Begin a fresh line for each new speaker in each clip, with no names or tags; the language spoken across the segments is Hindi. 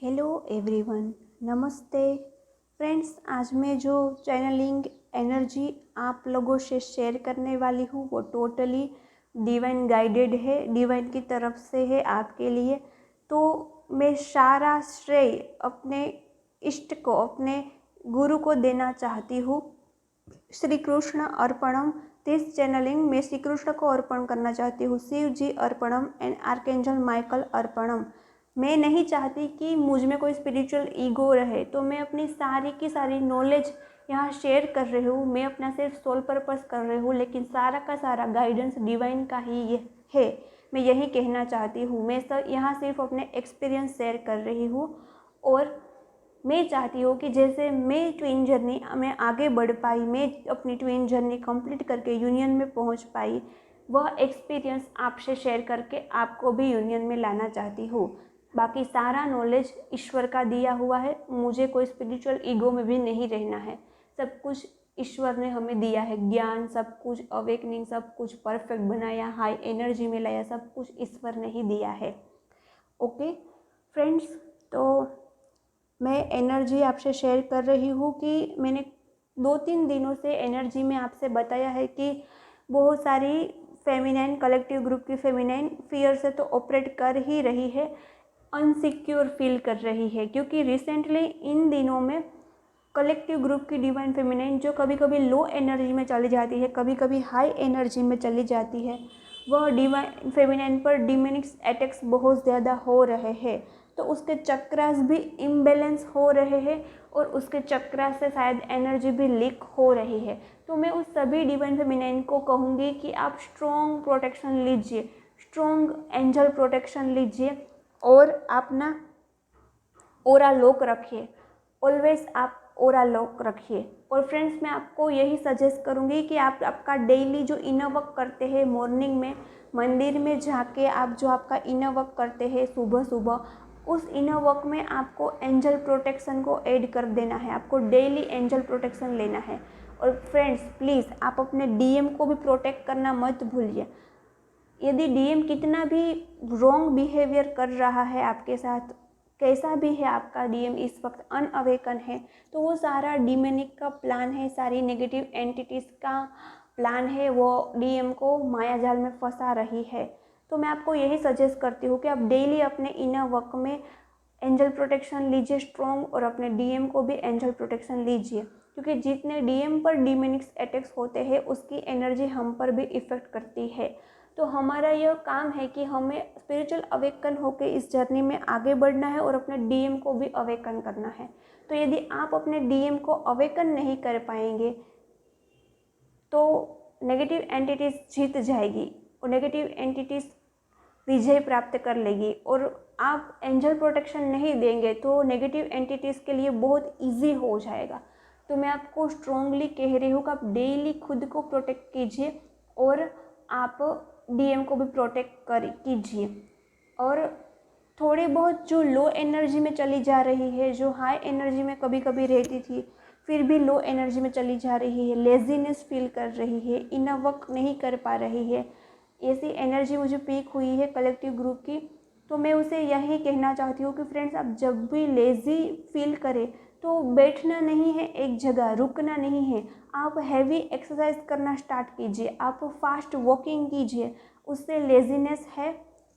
हेलो एवरीवन, नमस्ते फ्रेंड्स। आज मैं जो चैनलिंग एनर्जी आप लोगों से शेयर करने वाली हूँ वो टोटली डिवाइन गाइडेड है, डिवाइन की तरफ से है आपके लिए। तो मैं सारा श्रेय अपने इष्ट को, अपने गुरु को देना चाहती हूँ। श्री कृष्ण अर्पणम। दिस चैनलिंग मैं श्री कृष्ण को अर्पण करना चाहती हूँ, शिव जी अर्पणम एंड आर्कएंजल माइकल अर्पणम। मैं नहीं चाहती कि मुझ में कोई स्पिरिचुअल ईगो रहे, तो मैं अपनी सारी की सारी नॉलेज यहाँ शेयर कर रही हूँ। मैं अपना सिर्फ सोल पर्पस कर रही हूँ, लेकिन सारा का सारा गाइडेंस डिवाइन का ही ये है। मैं यही कहना चाहती हूँ। मैं यहाँ सिर्फ अपने एक्सपीरियंस शेयर कर रही हूँ और मैं चाहती हूँ कि जैसे मैं ट्विन जर्नी में आगे बढ़ पाई, मैं अपनी ट्विन जर्नी कंप्लीट करके यूनियन में पहुँच पाई, वह एक्सपीरियंस आपसे शेयर करके आपको भी यूनियन में लाना चाहती हूँ। बाकी सारा नॉलेज ईश्वर का दिया हुआ है, मुझे कोई स्पिरिचुअल ईगो में भी नहीं रहना है। सब कुछ ईश्वर ने हमें दिया है, ज्ञान, सब कुछ अवेकनिंग, सब कुछ परफेक्ट बनाया, हाई एनर्जी में लाया, सब कुछ ईश्वर ने ही दिया है। ओके फ्रेंड्स, तो मैं एनर्जी आपसे शेयर कर रही हूँ कि मैंने 2-3 दिनों से एनर्जी में आपसे बताया है कि बहुत सारी फेमिनाइन, कलेक्टिव ग्रुप की फेमिनाइन फियर से तो ऑपरेट कर ही रही है, अनसिक्योर फील कर रही है। क्योंकि रिसेंटली इन दिनों में कलेक्टिव ग्रुप की डिवाइन फेमिनाइन जो कभी कभी लो एनर्जी में चली जाती है, कभी कभी हाई एनर्जी में चली जाती है, वह डिवाइन फेमिनाइन पर डिमोनिक्स अटैक्स बहुत ज़्यादा हो रहे हैं। तो उसके चक्रास भी इम्बैलेंस हो रहे हैं और उसके चक्रास से शायद एनर्जी भी लीक हो रही है। तो मैं उस सभी डिवाइन फेमिनाइन को कहूँगी कि आप स्ट्रॉन्ग प्रोटेक्शन लीजिए, स्ट्रॉन्ग एंजल प्रोटेक्शन लीजिए और अपना ओरा लॉक रखिए। ऑलवेज आप ओरा लॉक रखिए। और फ्रेंड्स, मैं आपको यही सजेस्ट करूँगी कि आप आपका डेली जो इनर वर्क करते हैं, मॉर्निंग में मंदिर में जाके आप जो आपका इनर वर्क करते हैं सुबह सुबह, उस इनर वर्क में आपको एंजल प्रोटेक्शन को ऐड कर देना है। आपको डेली एंजल प्रोटेक्शन लेना है। और फ्रेंड्स, प्लीज़ आप अपने डीएम को भी प्रोटेक्ट करना मत भूलिए। यदि डीएम कितना भी रॉन्ग बिहेवियर कर रहा है आपके साथ, कैसा भी है आपका डीएम इस वक्त अनअवेकन है, तो वो सारा डिमोनिक का प्लान है, सारी नेगेटिव एंटिटीज़ का प्लान है, वो डीएम को माया जाल में फंसा रही है। तो मैं आपको यही सजेस्ट करती हूँ कि आप डेली अपने इनर वर्क में एंजल प्रोटेक्शन लीजिए स्ट्रॉन्ग, और अपने डीएम को भी एंजल प्रोटेक्शन लीजिए। क्योंकि जितने डीएम पर डिमोनिक्स अटैक्स होते हैं उसकी एनर्जी हम पर भी इफ़ेक्ट करती है। तो हमारा यह काम है कि हमें स्पिरिचुअल अवेकन होकर इस जर्नी में आगे बढ़ना है और अपने डीएम को भी अवेकन करना है। तो यदि आप अपने डीएम को अवेकन नहीं कर पाएंगे तो नेगेटिव एंटिटीज़ जीत जाएगी और नेगेटिव एंटिटीज़ विजय प्राप्त कर लेगी। और आप एंजल प्रोटेक्शन नहीं देंगे तो नेगेटिव एंटिटीज़ के लिए बहुत इजी हो जाएगा। तो मैं आपको स्ट्रॉन्गली कह रही हूँ कि आप डेली खुद को प्रोटेक्ट कीजिए और आप डीएम को भी प्रोटेक्ट कीजिए। और थोड़ी बहुत जो लो एनर्जी में चली जा रही है, जो हाई एनर्जी में कभी कभी रहती थी फिर भी लो एनर्जी में चली जा रही है, लेजीनेस फील कर रही है, इनर वर्क नहीं कर पा रही है, ऐसी एनर्जी मुझे पीक हुई है कलेक्टिव ग्रुप की, तो मैं उसे यही कहना चाहती हूँ कि फ्रेंड्स, आप जब भी लेज़ी फील करें तो बैठना नहीं है एक जगह, रुकना नहीं है, आप हैवी एक्सरसाइज करना स्टार्ट कीजिए, आप फास्ट वॉकिंग कीजिए। उससे लेजीनेस है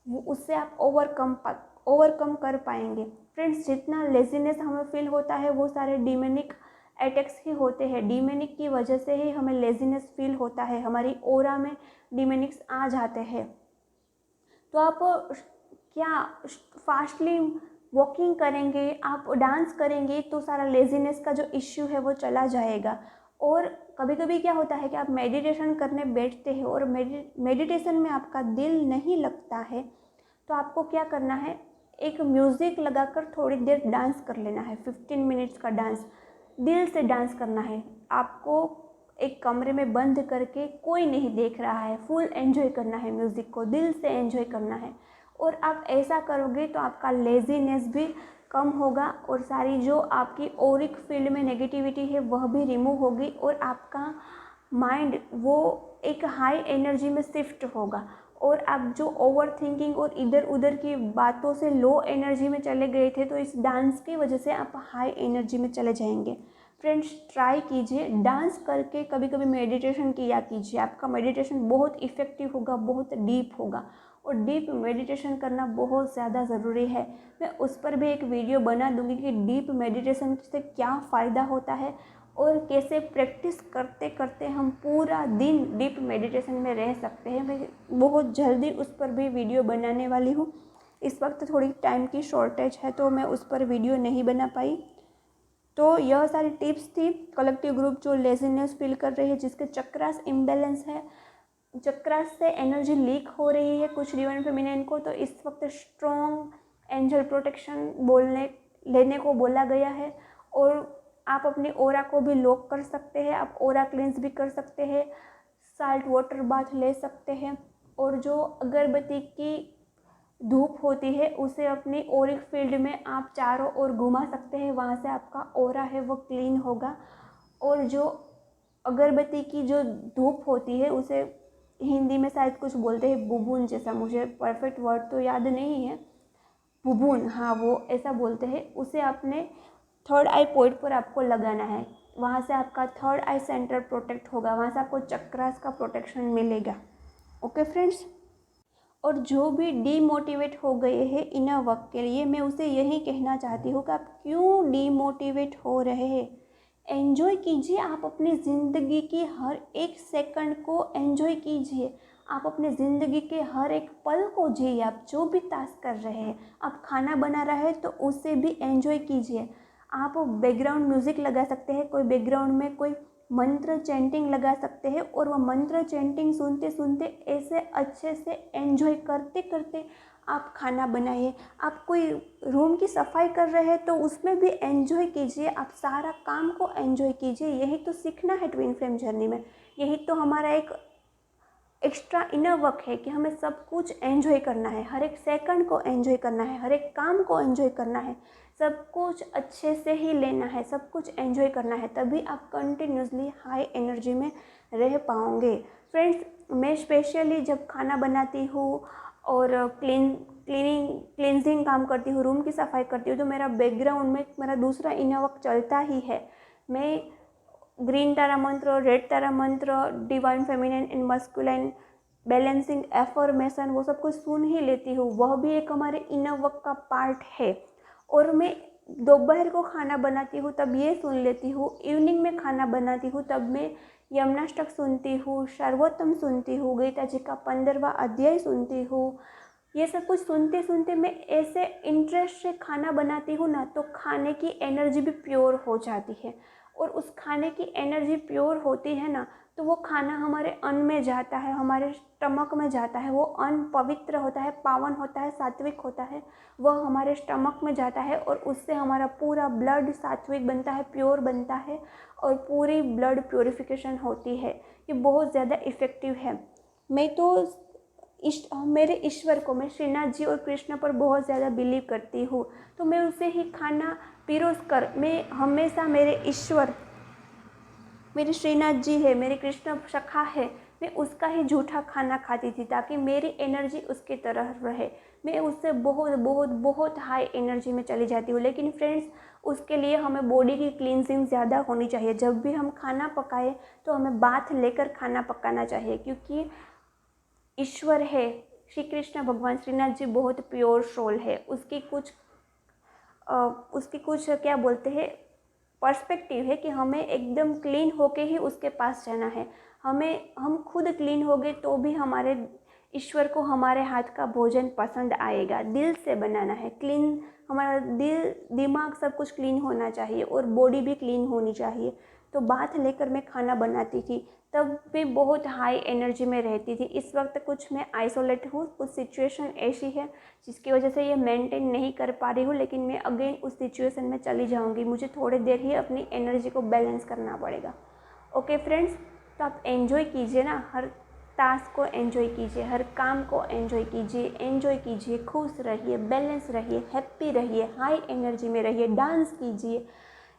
उससे आप ओवरकम कर पाएंगे। फ्रेंड्स, जितना लेजीनेस हमें फील होता है वो सारे डिमोनिक अटैक्स ही होते हैं। डिमोनिक की वजह से ही हमें लेजीनेस फील होता है, हमारी ओरा में डिमोनिक्स आ जाते हैं। तो आप क्या फास्टली वॉकिंग करेंगे, आप डांस करेंगे तो सारा लेजीनेस का जो इश्यू है वो चला जाएगा। और कभी कभी क्या होता है कि आप मेडिटेशन करने बैठते हैं और मेडिटेशन में आपका दिल नहीं लगता है, तो आपको क्या करना है, एक म्यूज़िक लगाकर थोड़ी देर डांस कर लेना है। 15 मिनट्स का डांस, दिल से डांस करना है। आपको एक कमरे में बंद करके, कोई नहीं देख रहा है, फुल एंजॉय करना है, म्यूज़िक को दिल से एंजॉय करना है। और आप ऐसा करोगे तो आपका लेजीनेस भी कम होगा और सारी जो आपकी ऑरिक फील्ड में नेगेटिविटी है वह भी रिमूव होगी और आपका माइंड वो एक हाई एनर्जी में शिफ्ट होगा। और आप जो ओवर थिंकिंग और इधर उधर की बातों से लो एनर्जी में चले गए थे, तो इस डांस की वजह से आप हाई एनर्जी में चले जाएंगे। फ्रेंड्स, ट्राई कीजिए, डांस करके कभी कभी मेडिटेशन किया कीजिए, आपका मेडिटेशन बहुत इफ़ेक्टिव होगा, बहुत डीप होगा। और डीप मेडिटेशन करना बहुत ज़्यादा ज़रूरी है। मैं उस पर भी एक वीडियो बना दूंगी कि डीप मेडिटेशन से क्या फ़ायदा होता है और कैसे प्रैक्टिस करते करते हम पूरा दिन डीप मेडिटेशन में रह सकते हैं। मैं बहुत जल्दी उस पर भी वीडियो बनाने वाली हूँ। इस वक्त थोड़ी टाइम की शॉर्टेज है तो मैं उस पर वीडियो नहीं बना पाई। तो यह सारी टिप्स थी। कलेक्टिव ग्रुप जो लेजीनेस फील कर रही है, जिसके चक्रास इम्बैलेंस है, चक्रास से एनर्जी लीक हो रही है कुछ डिवाइन फेमिनिन को, तो इस वक्त स्ट्रॉन्ग एंजल प्रोटेक्शन लेने को बोला गया है। और आप अपनी ओरा को भी लॉक कर सकते हैं, आप ओरा क्लींस भी कर सकते हैं, साल्ट वाटर बाथ ले सकते हैं। और जो अगरबत्ती की धूप होती है उसे अपनी ओरिक फील्ड में आप चारों ओर घुमा सकते हैं, वहाँ से आपका ओरा है वो क्लीन होगा। और जो अगरबत्ती की जो धूप होती है उसे हिंदी में शायद कुछ बोलते हैं बुबून जैसा, मुझे परफेक्ट वर्ड तो याद नहीं है, बुबून, हाँ वो ऐसा बोलते हैं। उसे अपने थर्ड आई पॉइंट पर आपको लगाना है, वहाँ से आपका थर्ड आई सेंटर प्रोटेक्ट होगा, वहाँ से आपको चक्रास का प्रोटेक्शन मिलेगा। ओके फ्रेंड्स, और जो भी डीमोटिवेट हो गए हैं इनर वर्क के लिए, मैं उसे यही कहना चाहती हूँ कि आप क्यों डीमोटिवेट हो रहे हैं। एन्जॉय कीजिए, आप अपनी ज़िंदगी की हर एक सेकंड को एन्जॉय कीजिए, आप अपनी ज़िंदगी के हर एक पल को जिए। आप जो भी टास्क कर रहे हैं, आप खाना बना रहे हैं तो उसे भी एन्जॉय कीजिए। आप बैकग्राउंड म्यूज़िक लगा सकते हैं, कोई बैकग्राउंड में कोई मंत्र चैंटिंग लगा सकते हैं और वह मंत्र चैंटिंग सुनते सुनते ऐसे अच्छे से एंजॉय करते करते आप खाना बनाइए। आप कोई रूम की सफाई कर रहे हैं तो उसमें भी एंजॉय कीजिए, आप सारा काम को एंजॉय कीजिए। यही तो सीखना है ट्विन फ्लेम जर्नी में, यही तो हमारा एक एक्स्ट्रा इनर वर्क है कि हमें सब कुछ एंजॉय करना है, हर एक सेकंड को एंजॉय करना है, हर एक काम को एंजॉय करना है, सब कुछ अच्छे से ही लेना है, सब कुछ एंजॉय करना है, तभी आप कंटिन्यूसली हाई एनर्जी में रह पाओगे। फ्रेंड्स, मैं स्पेशली जब खाना बनाती हूँ और क्लींजिंग काम करती हूँ, रूम की सफाई करती हूँ, तो मेरा बैकग्राउंड में मेरा दूसरा इनर वर्क चलता ही है। मैं ग्रीन तारा मंत्र, रेड तारा मंत्र, divine feminine and masculine balancing affirmation, वो सब कुछ सुन ही लेती हूँ, वह भी एक हमारे इनर वर्क का पार्ट है। और मैं दोपहर को खाना बनाती हूँ तब ये सुन लेती हूँ, इवनिंग में खाना बनाती हूँ तब मैं यमुनाष्टक सुनती हूँ, सर्वोत्तम सुनती हूँ, गीता जी का 15वां अध्याय सुनती हूँ। ये सब कुछ सुनते सुनते मैं ऐसे इंटरेस्ट से खाना बनाती हूँ ना, तो खाने की एनर्जी भी प्योर हो जाती है। और उस खाने की एनर्जी प्योर होती है ना, तो वो खाना हमारे अन्न में जाता है, हमारे स्टमक में जाता है, वो अन्न पवित्र होता है, पावन होता है, सात्विक होता है, वह हमारे स्टमक में जाता है और उससे हमारा पूरा ब्लड सात्विक बनता है, प्योर बनता है और पूरी ब्लड प्योरिफिकेशन होती है। ये बहुत ज़्यादा इफ़ेक्टिव है। मैं तो मेरे ईश्वर को, मैं श्रीनाथ जी और कृष्ण पर बहुत ज़्यादा बिलीव करती हूँ, तो मैं उसे ही खाना पिरोस कर, मैं हमेशा मेरे ईश्वर, मेरे श्रीनाथ जी है, मेरे कृष्ण सखा है, मैं उसका ही झूठा खाना खाती थी ताकि मेरी एनर्जी उसकी तरह रहे। मैं उससे बहुत बहुत बहुत हाई एनर्जी में चली जाती हूँ। लेकिन फ्रेंड्स, उसके लिए हमें बॉडी की क्लींजिंग ज़्यादा होनी चाहिए। जब भी हम खाना पकाए तो हमें बाथ लेकर खाना पकाना चाहिए, क्योंकि ईश्वर है श्री कृष्ण भगवान श्रीनाथ जी बहुत प्योर सोल है। उसकी कुछ क्या बोलते हैं पर्सपेक्टिव है कि हमें एकदम क्लीन होके ही उसके पास जाना है। हम खुद क्लीन हो गए तो भी हमारे ईश्वर को हमारे हाथ का भोजन पसंद आएगा। दिल से बनाना है क्लीन, हमारा दिल दिमाग सब कुछ क्लीन होना चाहिए और बॉडी भी क्लीन होनी चाहिए। तो बाथ लेकर मैं खाना बनाती थी, तब भी बहुत हाई एनर्जी में रहती थी। इस वक्त कुछ मैं आइसोलेट हूँ, कुछ सिचुएशन ऐसी है जिसकी वजह से ये मेंटेन नहीं कर पा रही हूँ, लेकिन मैं अगेन उस सिचुएशन में चली जाऊँगी। मुझे थोड़ी देर ही अपनी एनर्जी को बैलेंस करना पड़ेगा। ओके फ्रेंड्स, तो आप एंजॉय कीजिए ना, हर टास्क को एंजॉय कीजिए, हर काम को एंजॉय कीजिए, खुश रहिए, बैलेंस रहिए, हैप्पी रहिए, हाई एनर्जी में रहिए, डांस कीजिए।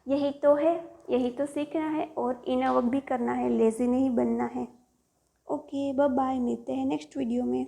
यही तो है, यही तो सीखना है और इनर वर्क भी करना है, लेज़ी नहीं बनना है। ओके, बाय बाय, मिलते हैं नेक्स्ट वीडियो में।